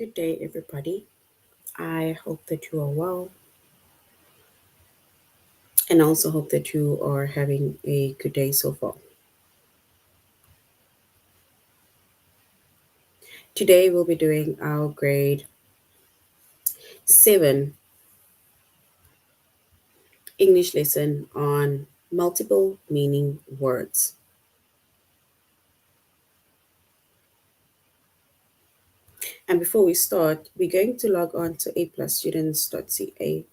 Good day, everybody. I hope that you are well and also hope that you are having a good day so far. Today, we'll be doing our grade 7 English lesson on multiple meaning words. And before we start, we're going to log on to aplusstudents.ca.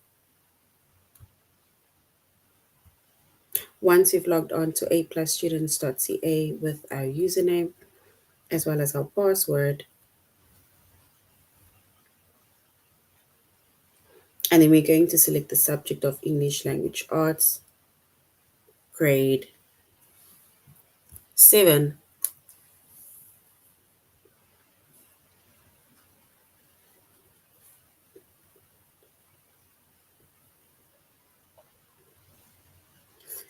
Once you've logged on to aplusstudents.ca with our username as well as our password, and then we're going to select the subject of English Language Arts, grade 7.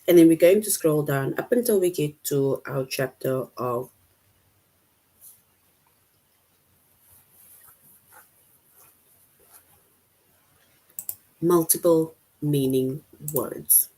And then we're going to scroll down up until we get to our chapter of multiple meaning words.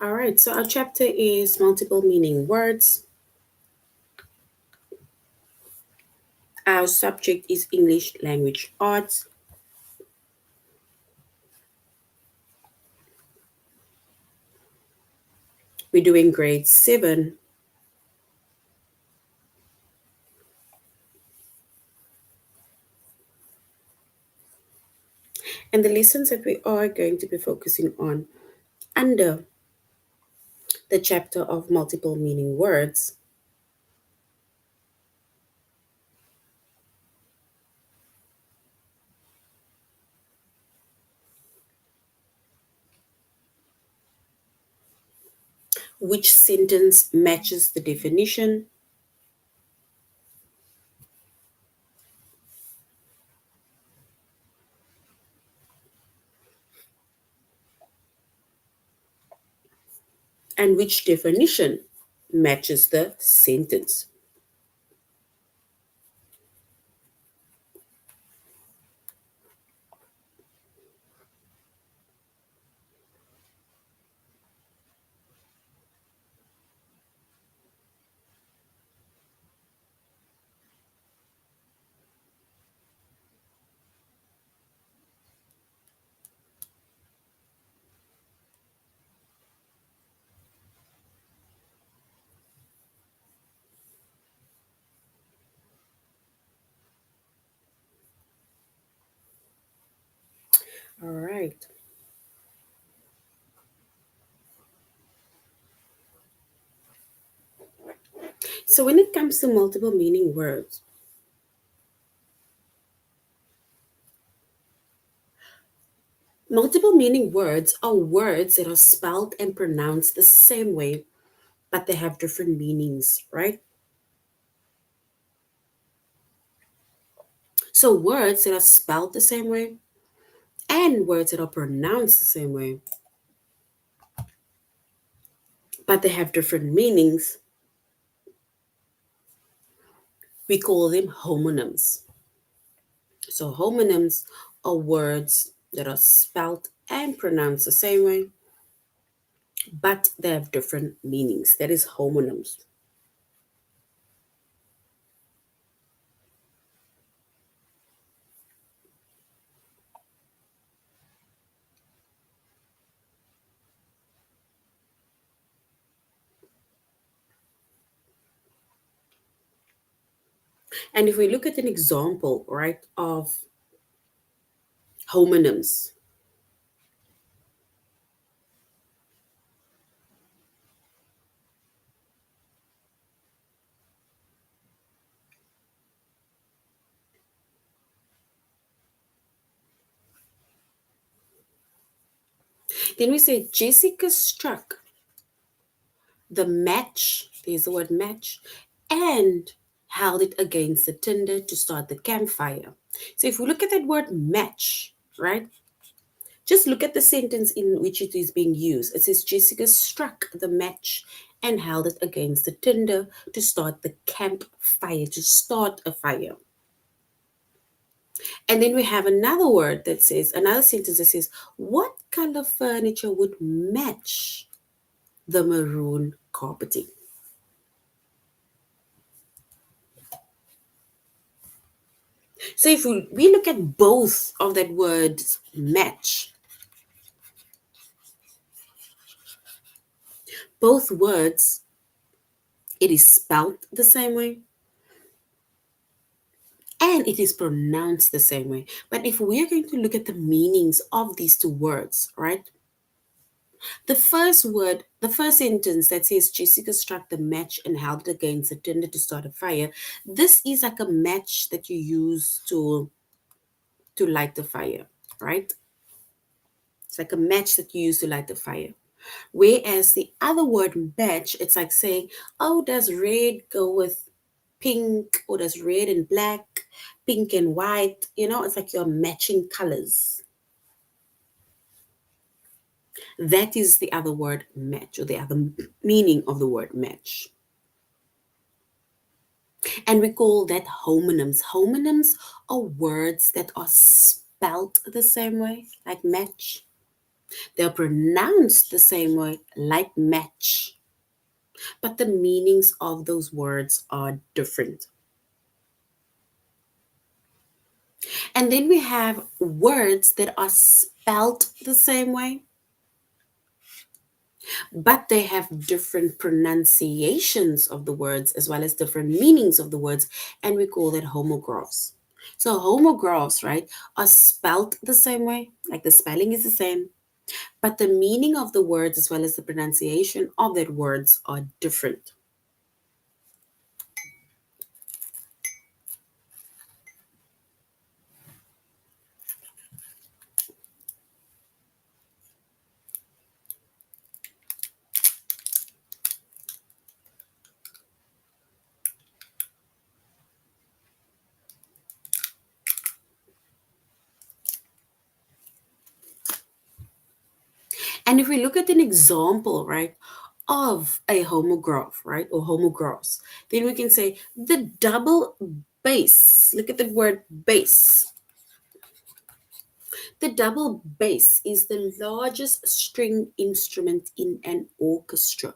All right, so our chapter is multiple meaning words. Our subject is English Language Arts. We're doing grade 7. And the lessons that we are going to be focusing on under the chapter of multiple meaning words which sentence matches the definition, and which definition matches the sentence. All right. So when it comes to multiple meaning words, multiple meaning words are words that are spelled and pronounced the same way, but they have different meanings, right? So words that are spelled the same way and words that are pronounced the same way, but they have different meanings, we call them homonyms. So homonyms are words that are spelled and pronounced the same way, but they have different meanings. That is homonyms. And if we look at an example, right, of homonyms, Then we say Jessica struck the match, there's the word match, and held it against the tinder to start the campfire. So if we look at that word match, right? Just look at the sentence in which it is being used. It says Jessica struck the match and held it against the tinder to start the campfire, to start a fire. And then we have another word that says, another sentence that says, what color furniture would match the maroon carpeting? So if we look at both of that word match, both words, it is spelled the same way and it is pronounced the same way. But if we are going to look at the meanings of these two words, right? The first word, the first sentence that says Jessica struck the match and held it against the tinder to start a fire. This is like a match that you use to light the fire, right? It's like a match that you use to light the fire. Whereas the other word match, it's like saying, oh, does red go with pink, or does red and black, pink and white? You know, it's like you're matching colors. That is the other word match, or the other meaning of the word match. And we call that homonyms. Homonyms are words that are spelt the same way, like match. They're pronounced the same way, like match. But the meanings of those words are different. And then we have words that are spelt the same way, but they have different pronunciations of the words as well as different meanings of the words, and we call that homographs. So homographs, right, are spelt the same way, like the spelling is the same, but the meaning of the words as well as the pronunciation of that words are different. And if we look at an example, right, of a homograph, right, or homographs, then we can say the double bass. Look at the word bass. The double bass is the largest string instrument in an orchestra.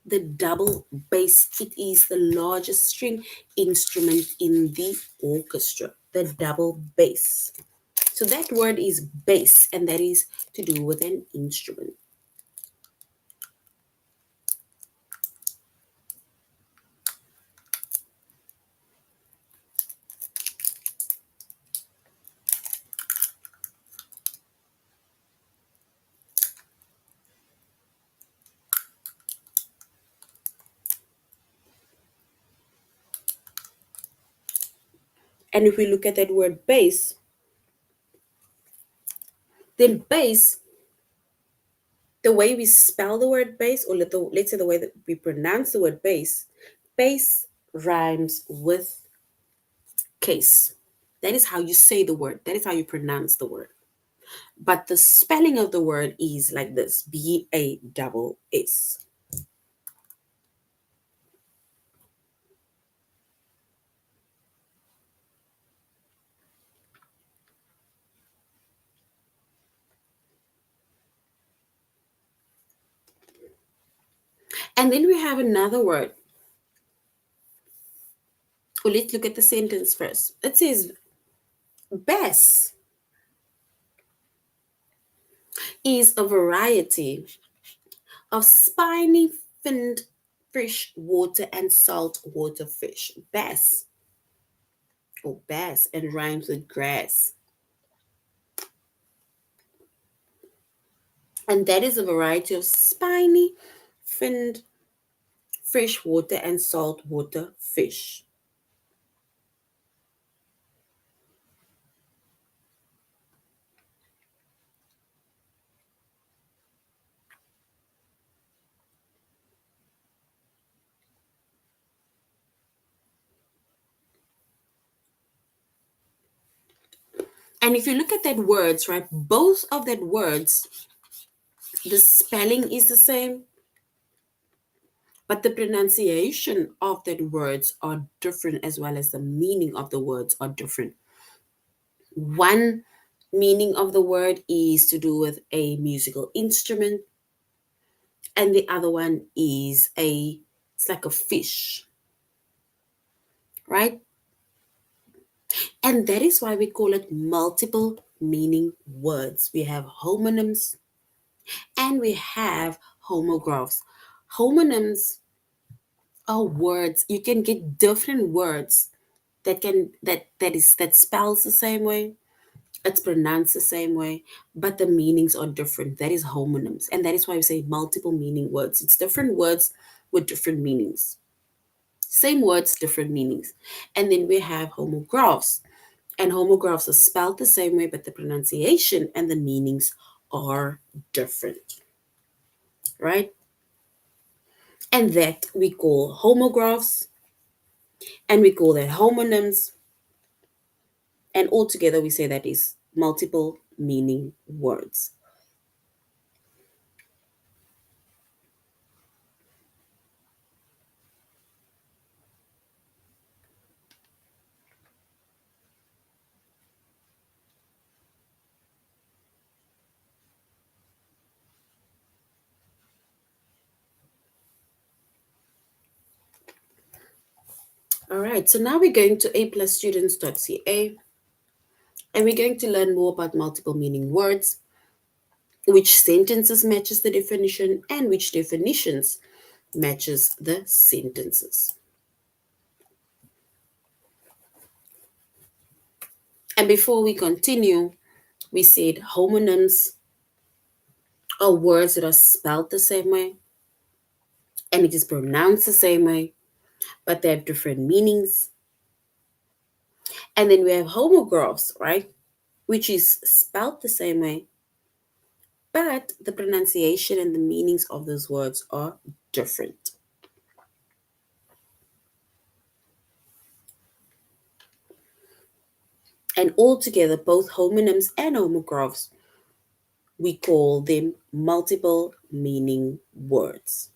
The double bass, it is the largest string instrument in the orchestra. The double bass. So that word is bass, and that is to do with an instrument. And if we look at that word bass, then bass, the way we spell the word bass, or let's say the way that we pronounce the word bass, bass rhymes with case. That is how you say the word. That is how you pronounce the word. But the spelling of the word is like this, BASS. And then we have another word. Well, let's look at the sentence first. It says bass is a variety of spiny finned freshwater and saltwater fish. Bass, or bass, and rhymes with grass. And that is a variety of spiny finned freshwater and saltwater fish. And if you look at that words, right, both of that words, the spelling is the same, but the pronunciation of that words are different, as well as the meaning of the words are different. One meaning of the word is to do with a musical instrument, and the other one is it's like a fish, right? And that is why we call it multiple meaning words. We have homonyms and we have homographs. Homonyms are words. You can get different words that spells the same way, it's pronounced the same way, but the meanings are different. That is homonyms. And that is why we say multiple meaning words. It's different words with different meanings. Same words, different meanings. And then we have homographs. And homographs are spelled the same way, but the pronunciation and the meanings are different, right? And that we call homographs, and we call that homonyms. And altogether, we say that is multiple meaning words. All right, so now we're going to aplusstudents.ca, and we're going to learn more about multiple meaning words, which sentences matches the definition, and which definitions matches the sentences. And before we continue, we said homonyms are words that are spelled the same way and it is pronounced the same way, but they have different meanings. And then we have homographs, right? Which is spelled the same way, but the pronunciation and the meanings of those words are different. And altogether, both homonyms and homographs, we call them multiple meaning words.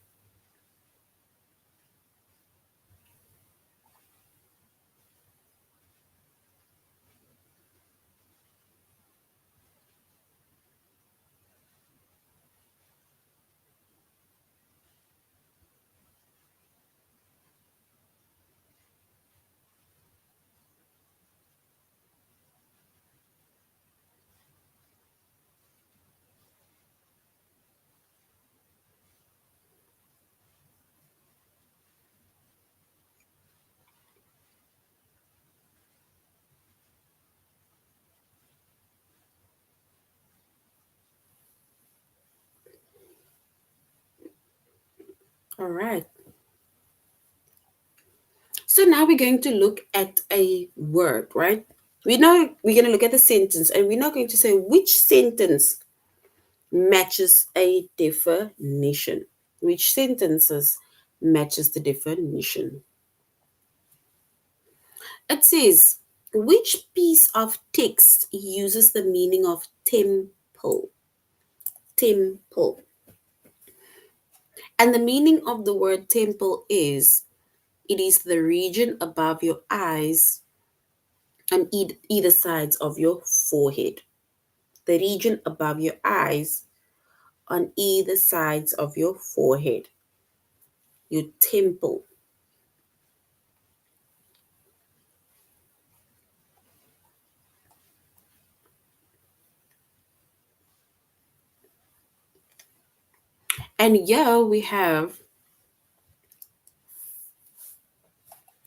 All right. So now we're going to look at a word, right? We know we're going to look at the sentence, and we're not going to say which sentence matches a definition. Which sentences matches the definition? It says, which piece of text uses the meaning of temple? Temple. And the meaning of the word temple is it is the region above your eyes on either sides of your forehead. The region above your eyes on either sides of your forehead. Your temple. And here we have,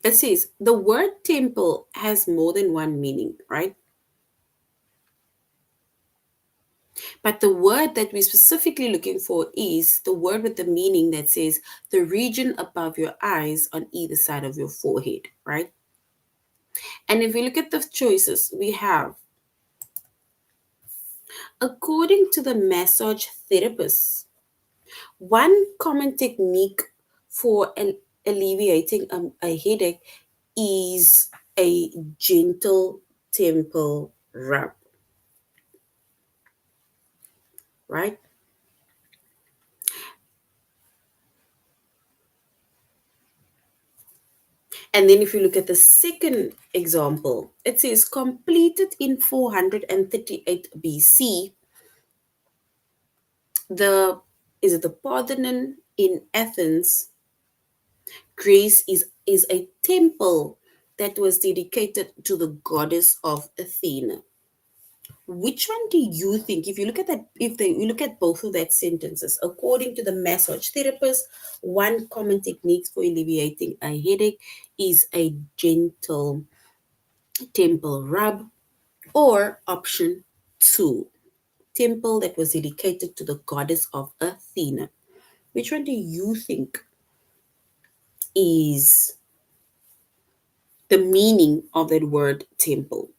it says the word temple has more than one meaning, right? But the word that we're specifically looking for is the word with the meaning that says the region above your eyes on either side of your forehead, right? And if we look at the choices, we have, according to the massage therapist, one common technique for alleviating a headache is a gentle temple rub. right? And then if you look at the second example, it says completed in 438 BC, the is it the Parthenon in Athens, Greece is a temple that was dedicated to the goddess of Athena. Which one do you think, if you look at that, if they, you look at both of that sentences, according to the massage therapist, one common technique for alleviating a headache is a gentle temple rub, or option two, temple that was dedicated to the goddess of Athena. Which one do you think is the meaning of that word temple?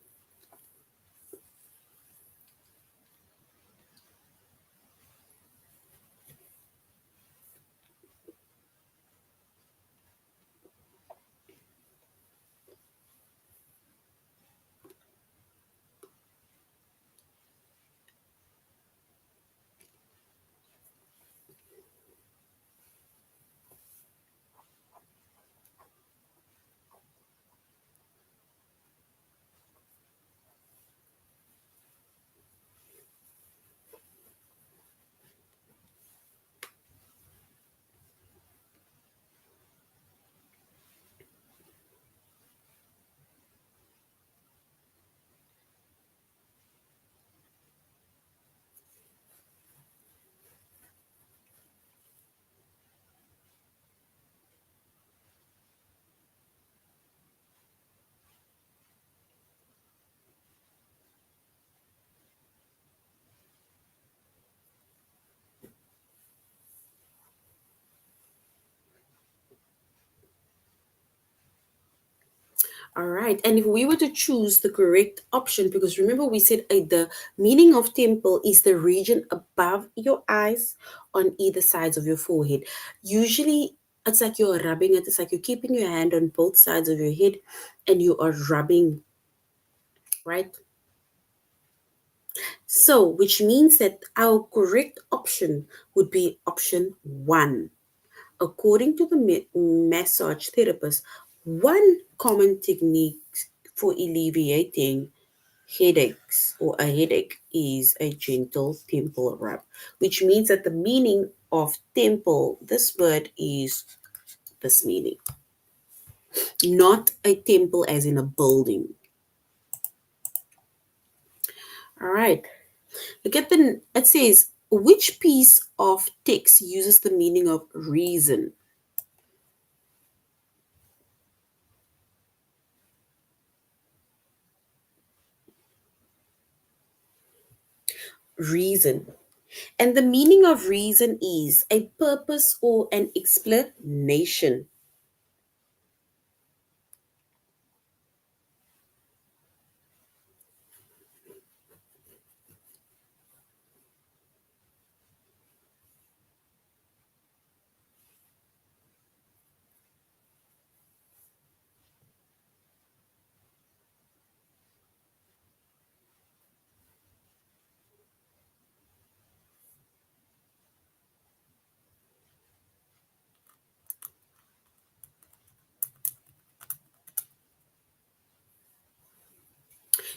All right. And if we were to choose the correct option, because remember we said the meaning of temple is the region above your eyes on either sides of your forehead. Usually it's like you're rubbing it. It's like you're keeping your hand on both sides of your head and you are rubbing, right? So, which means that our correct option would be option one. According to the massage therapist, one common technique for alleviating headaches or a headache is a gentle temple rub, which means that the meaning of temple, this word is this meaning, not a temple as in a building. All right. Look at it says, which piece of text uses the meaning of reason? Reason. And the meaning of reason is a purpose or an explanation.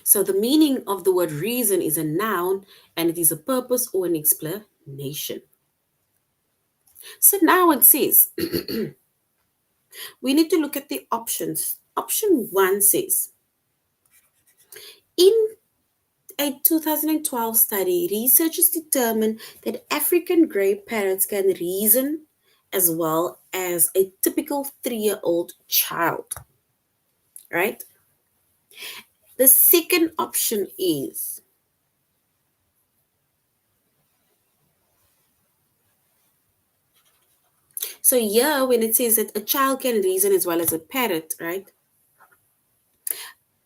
So the meaning of the word reason is a noun and it is a purpose or an explanation. So now it says we need to look at the options. Option one says, in a 2012 study, researchers determined that African grey parrots can reason as well as a typical 3-year-old child, right? The second option is, so here when it says that a child can reason as well as a parrot, right?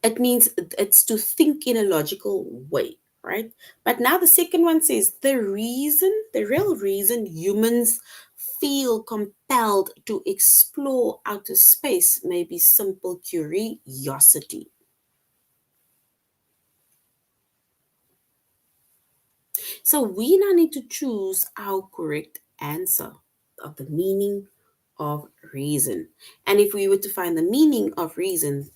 It means it's to think in a logical way, right? But now the second one says the real reason humans feel compelled to explore outer space may be simple curiosity. So we now need to choose our correct answer of the meaning of reason. And if we were to find the meaning of reason,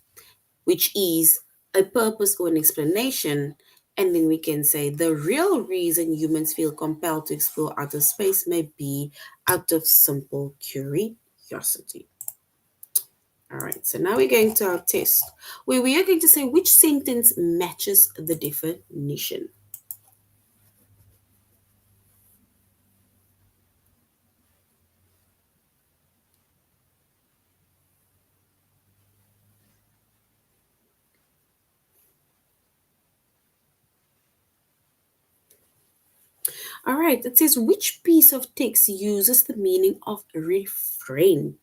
which is a purpose or an explanation, and then we can say the real reason humans feel compelled to explore outer space may be out of simple curiosity. All right, so now we're going to our test where we are going to say which sentence matches the definition. All right, it says which piece of text uses the meaning of refrain?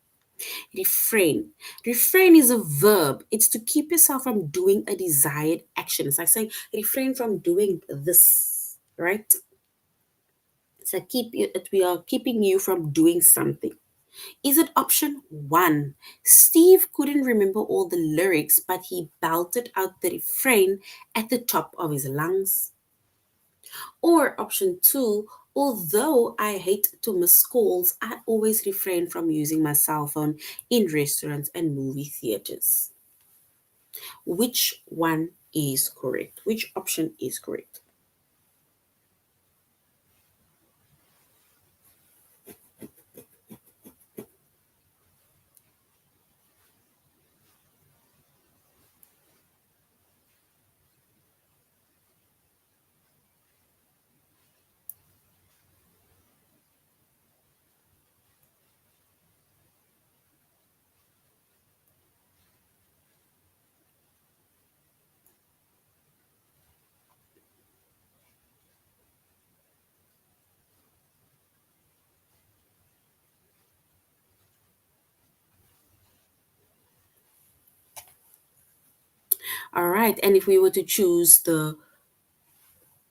Refrain. Refrain is a verb. It's to keep yourself from doing a desired action. It's like saying refrain from doing this, right? So we are keeping you from doing something. Is it option one? Steve couldn't remember all the lyrics, but he belted out the refrain at the top of his lungs. Or option two, although I hate to miss calls, I always refrain from using my cell phone in restaurants and movie theaters. Which one is correct? Which option is correct? All right, and if we were to choose the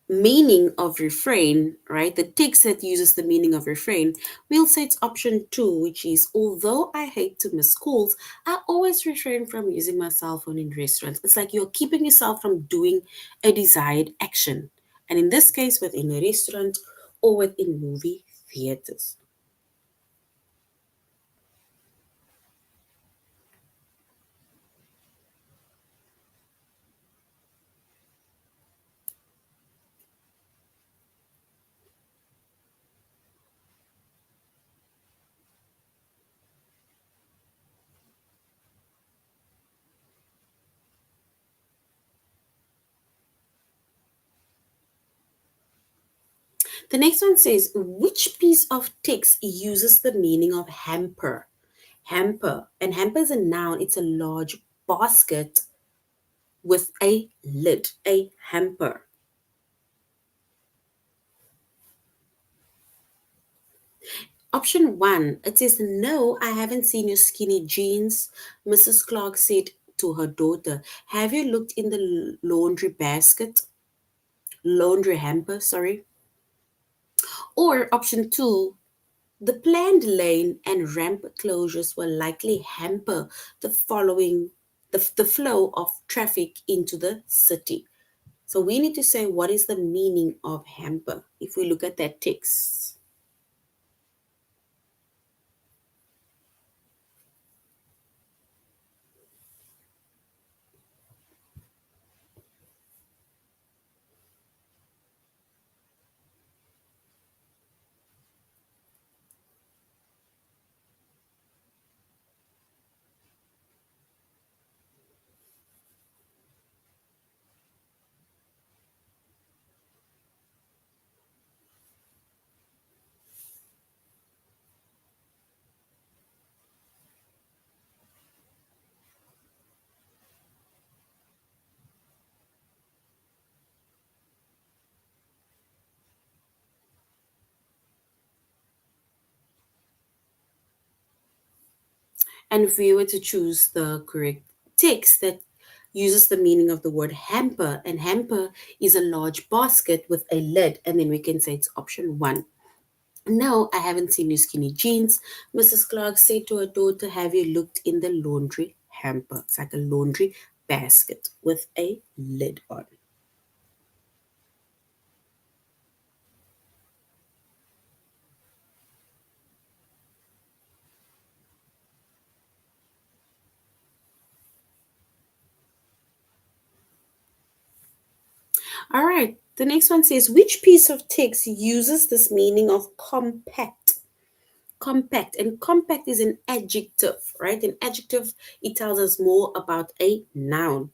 meaning of refrain, right? The text that uses the meaning of refrain, we'll say it's option two, which is although I hate to miss calls, I always refrain from using my cell phone in restaurants. It's like you're keeping yourself from doing a desired action. And in this case, within a restaurant or within movie theaters. The next one says, which piece of text uses the meaning of hamper? Hamper. And hamper is a noun, it's a large basket with a lid, a hamper. Option one, it says, no, I haven't seen your skinny jeans. Mrs. Clark said to her daughter, have you looked in the laundry basket? Laundry hamper, sorry. Or option two, the planned lane and ramp closures will likely hamper the following the flow of traffic into the city. So we need to say what is the meaning of hamper if we look at that text. And if we were to choose the correct text that uses the meaning of the word hamper, and hamper is a large basket with a lid, and then we can say it's option one. No, I haven't seen your skinny jeans. Mrs. Clark said to her daughter, have you looked in the laundry hamper? It's like a laundry basket with a lid on. All right. The next one says, which piece of text uses this meaning of compact? Compact. And compact is an adjective, right? An adjective, it tells us more about a noun.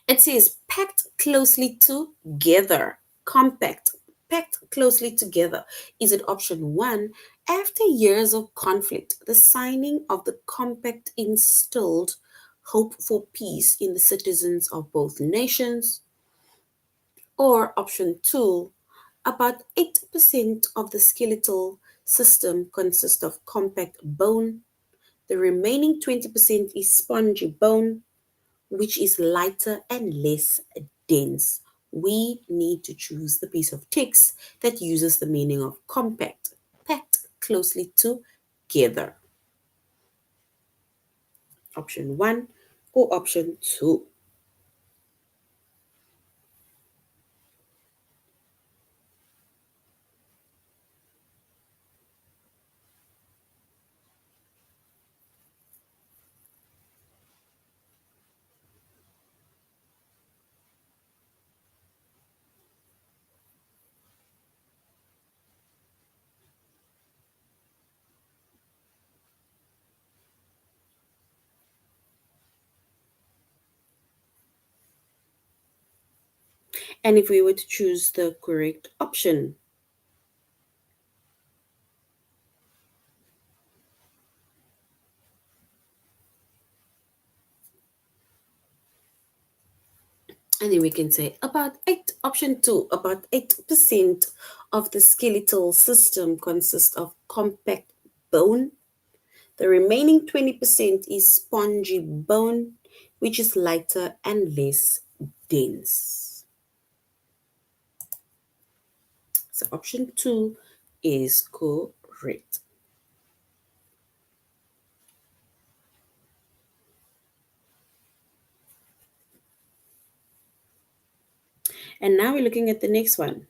It says packed closely together. Compact. Packed closely together. Is it option one? After years of conflict, the signing of the compact instilled hope for peace in the citizens of both nations. Or option two, about 8% of the skeletal system consists of compact bone. The remaining 20% is spongy bone, which is lighter and less dense. We need to choose the piece of text that uses the meaning of compact, packed closely together. Option one or option two. And if we were to choose the correct option, and then we can say about 8, option 2, about 8% of the skeletal system consists of compact bone. The remaining 20% is spongy bone, which is lighter and less dense. So option 2 is correct. And now we're looking at the next one.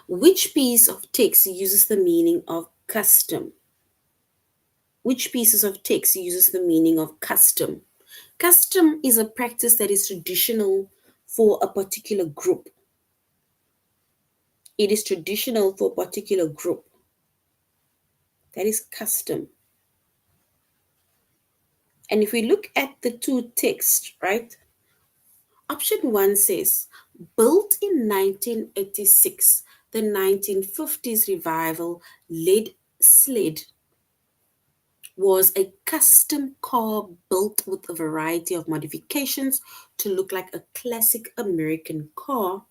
Which piece of text uses the meaning of custom? Which pieces of text uses the meaning of custom? Custom is a practice that is traditional for a particular group. It is traditional for a particular group. That is custom. And if we look at the two texts, right? Option one says, built in 1986, the 1950s revival led sled was a custom car built with a variety of modifications to look like a classic American car.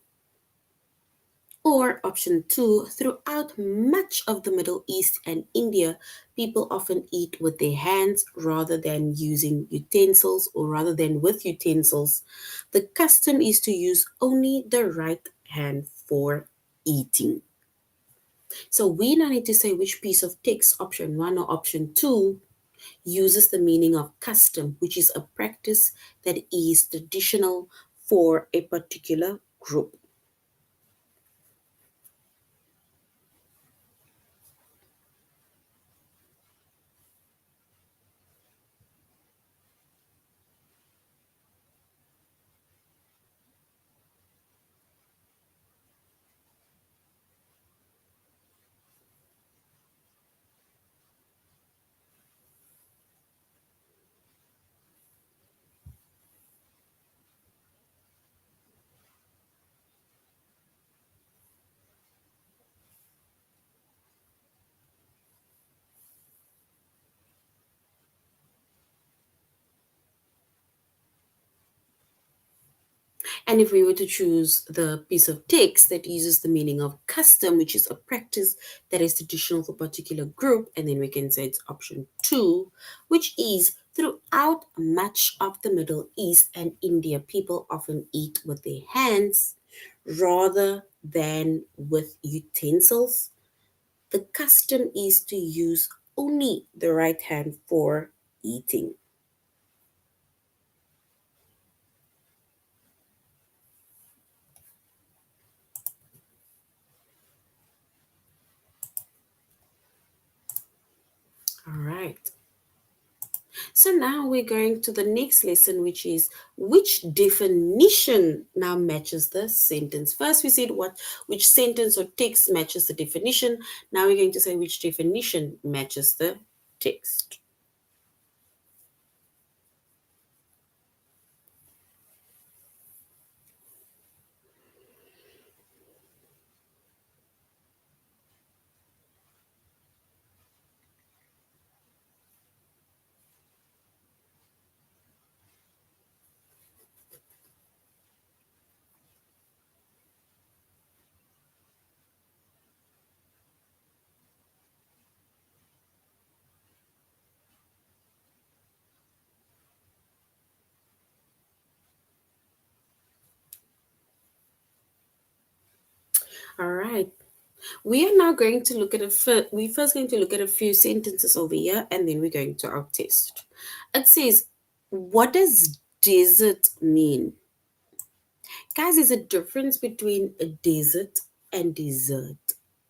Or option two, throughout much of the Middle East and India, people often eat with their hands rather than using utensils or rather than with utensils. The custom is to use only the right hand for eating. So we now need to say which piece of text, option one or option two, uses the meaning of custom, which is a practice that is traditional for a particular group. And if we were to choose the piece of text that uses the meaning of custom, which is a practice that is traditional for a particular group, and then we can say it's option two, which is throughout much of the Middle East and India, people often eat with their hands rather than with utensils. The custom is to use only the right hand for eating. All right. So now we're going to the next lesson, which is which definition now matches the sentence. First, we said which sentence or text matches the definition. Now we're going to say which definition matches the text. All right. We are now going to look at we're first going to look at a few sentences over here, and then we're going to our test. It says, what does desert mean? Guys, there's a difference between a desert and desert,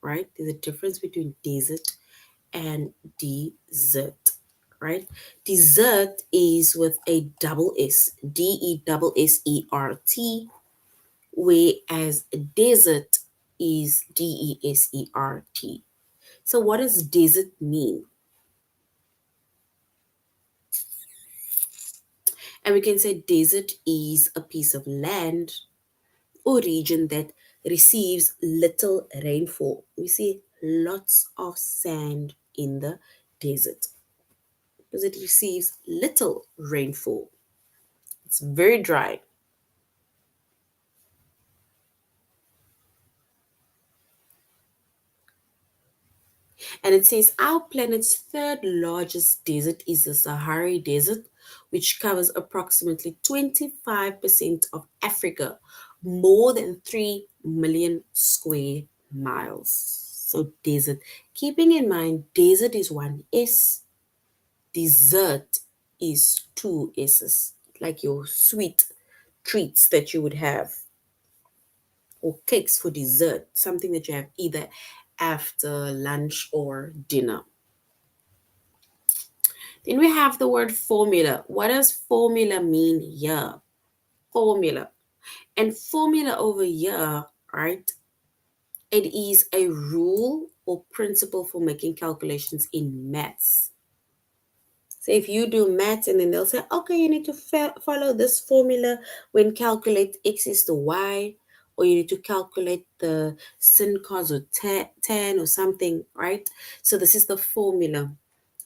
right? There's a difference between desert and desert, right? Desert is with a double S, DESSERT, whereas desert is DESERT. So, what does desert mean? And we can say desert is a piece of land or region that receives little rainfall. We see lots of sand in the desert because it receives little rainfall. It's very dry. And it says our planet's third largest desert is the Sahara Desert, which covers approximately 25% of Africa, more than 3 million square miles. So, desert. Keeping in mind, desert is one S, dessert is two S's, like your sweet treats that you would have, or cakes for dessert, something that you have either after lunch or dinner. Then we have the word formula. What does formula mean here? Formula. And formula over here, right? It is a rule or principle for making calculations in maths. So if you do maths and then they'll say, okay, you need to follow this formula when calculate x is to y, or you need to calculate the sin, cos, or tan or something, right? So this is the formula.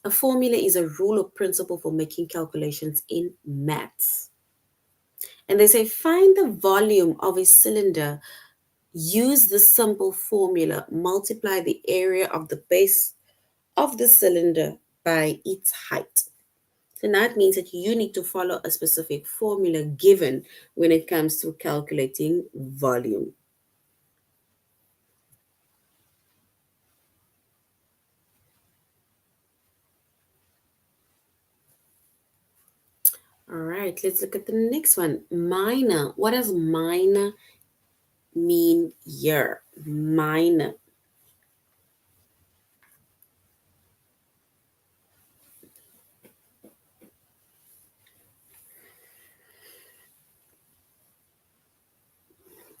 A formula is a rule or principle for making calculations in maths. And they say find the volume of a cylinder, use the simple formula, multiply the area of the base of the cylinder by its height. So that means that you need to follow a specific formula given when it comes to calculating volume. All right, let's look at the next one. Minor. What does minor mean here? Minor.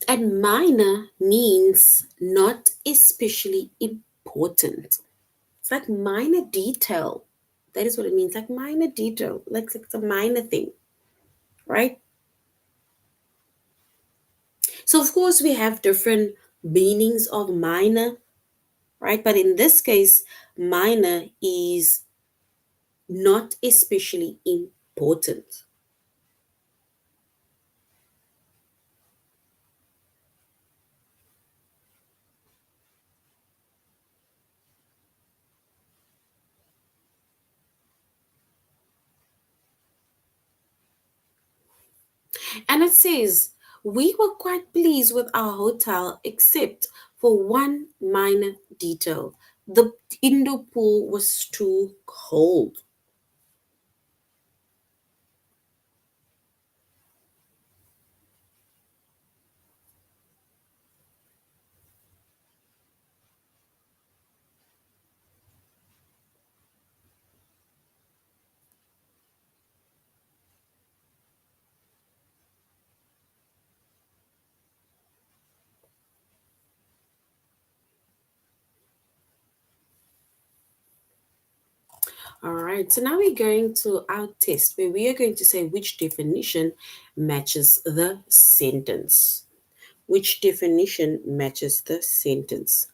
And minor means not especially important. It's like minor detail. That is what it means, like minor detail, like it's a minor thing, right? So, of course, we have different meanings of minor, right? But in this case, minor is not especially important. And it says, we were quite pleased with our hotel except for one minor detail. The indoor pool was too cold. All right, so now we're going to our test where we are going to say which definition matches the sentence. Which definition matches the sentence?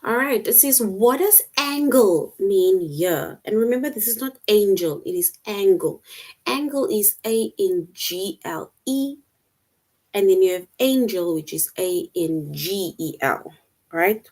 All right, it says, what does angle mean here? And remember, this is not angel, it is angle. Angle is A-N-G-L-E, and then you have angel, which is A-N-G-E-L. All right?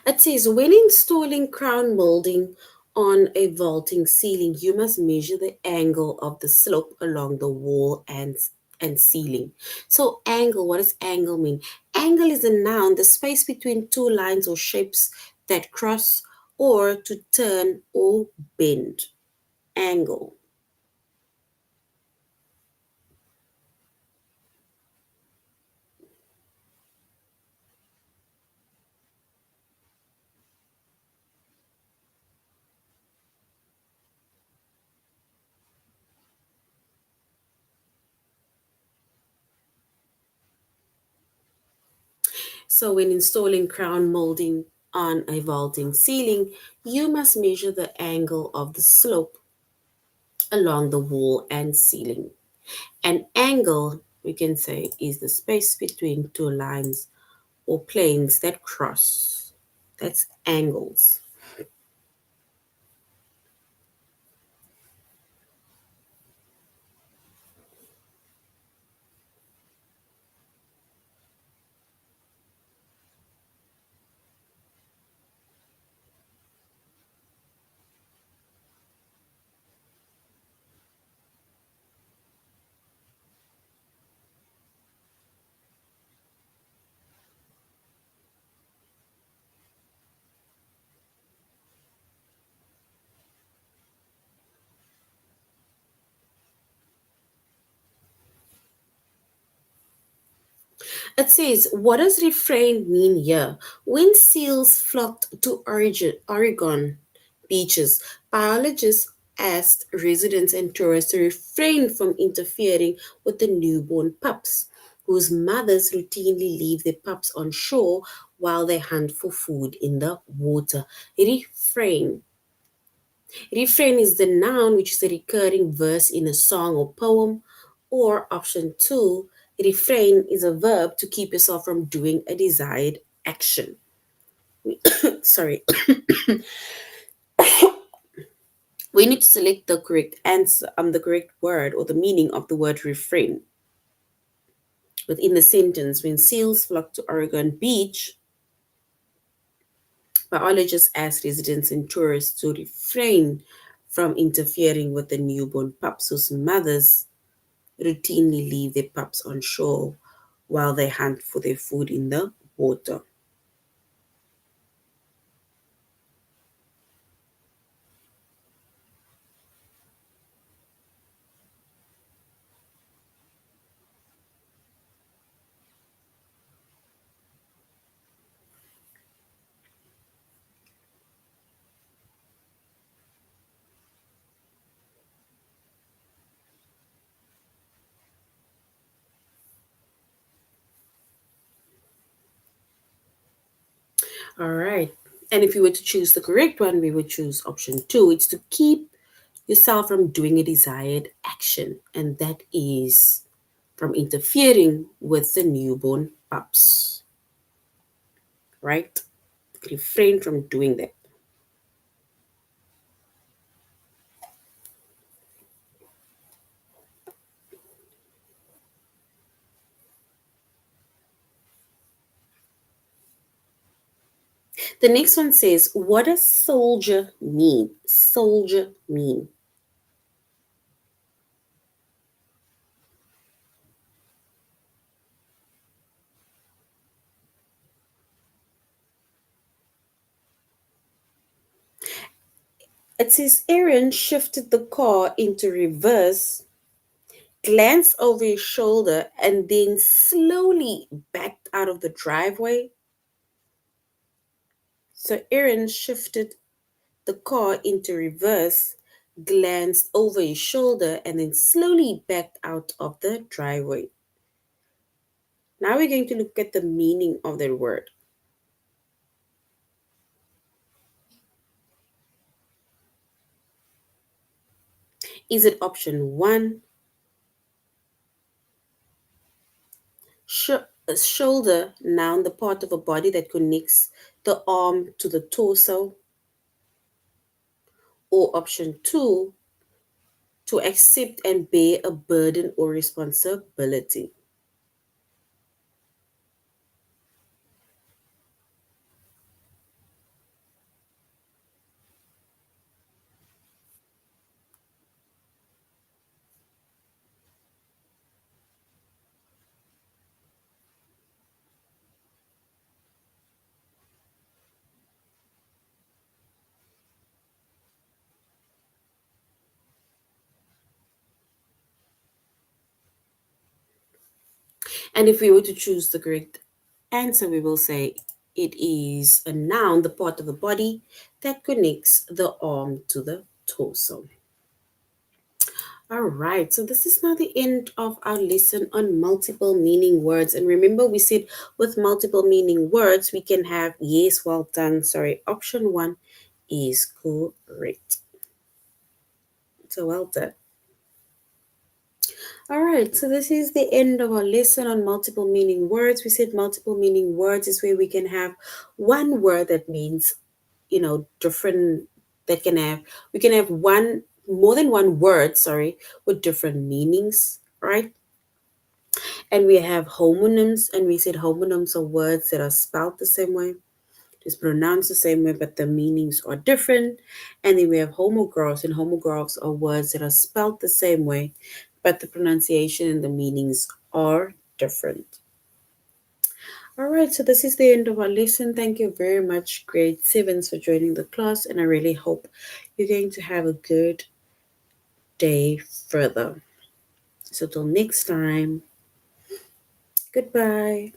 It says, when installing crown molding on a vaulting ceiling, you must measure the angle of the slope along the wall and ceiling. So, angle, what does angle mean? Angle is a noun, the space between two lines or shapes that cross or to turn or bend. Angle. So, when installing crown molding on a vaulting ceiling, you must measure the angle of the slope along the wall and ceiling. An angle, we can say, is the space between two lines or planes that cross. That's angles. It says, what does refrain mean here? When seals flocked to Oregon beaches, biologists asked residents and tourists to refrain from interfering with the newborn pups, whose mothers routinely leave their pups on shore while they hunt for food in the water. Refrain. Refrain is the noun, which is a recurring verse in a song or poem. Or option two, refrain is a verb to keep yourself from doing a desired action. Sorry. We need to select the correct answer, the correct word or the meaning of the word refrain. Within the sentence, when seals flock to Oregon Beach, biologists ask residents and tourists to refrain from interfering with the newborn pups whose mothers routinely leave their pups on shore while they hunt for their food in the water. All right. And if you were to choose the correct one, we would choose option two. It's to keep yourself from doing a desired action, and that is from interfering with the newborn pups, right? Refrain from doing that. The next one says, what does soldier mean? Soldier mean. It says Aaron shifted the car into reverse, glanced over his shoulder, and then slowly backed out of the driveway. So Aaron shifted the car into reverse, glanced over his shoulder, and then slowly backed out of the driveway. Now we're going to look at the meaning of that word. Is it option one, shoulder, noun, the part of a body that connects the arm to the torso? Or option two, to accept and bear a burden or responsibility? And if we were to choose the correct answer, we will say it is a noun, the part of the body that connects the arm to the torso. All right, so this is now the end of our lesson on multiple meaning words. And remember, we said with multiple meaning words, we can have yes, well done. Sorry, option one is correct. So well done. All right, so this is the end of our lesson on multiple meaning words. We said multiple meaning words is where we can have one word that means, different, that can have, we can have one, more than one word, sorry, with different meanings, right? And we have homonyms, and we said homonyms are words that are spelled the same way, just pronounced the same way, but the meanings are different. And then we have homographs, and homographs are words that are spelled the same way, but the pronunciation and the meanings are different. All right, so this is the end of our lesson. Thank you very much, grade sevens, for joining the class, and I really hope you're going to have a good day further. So, till next time, goodbye.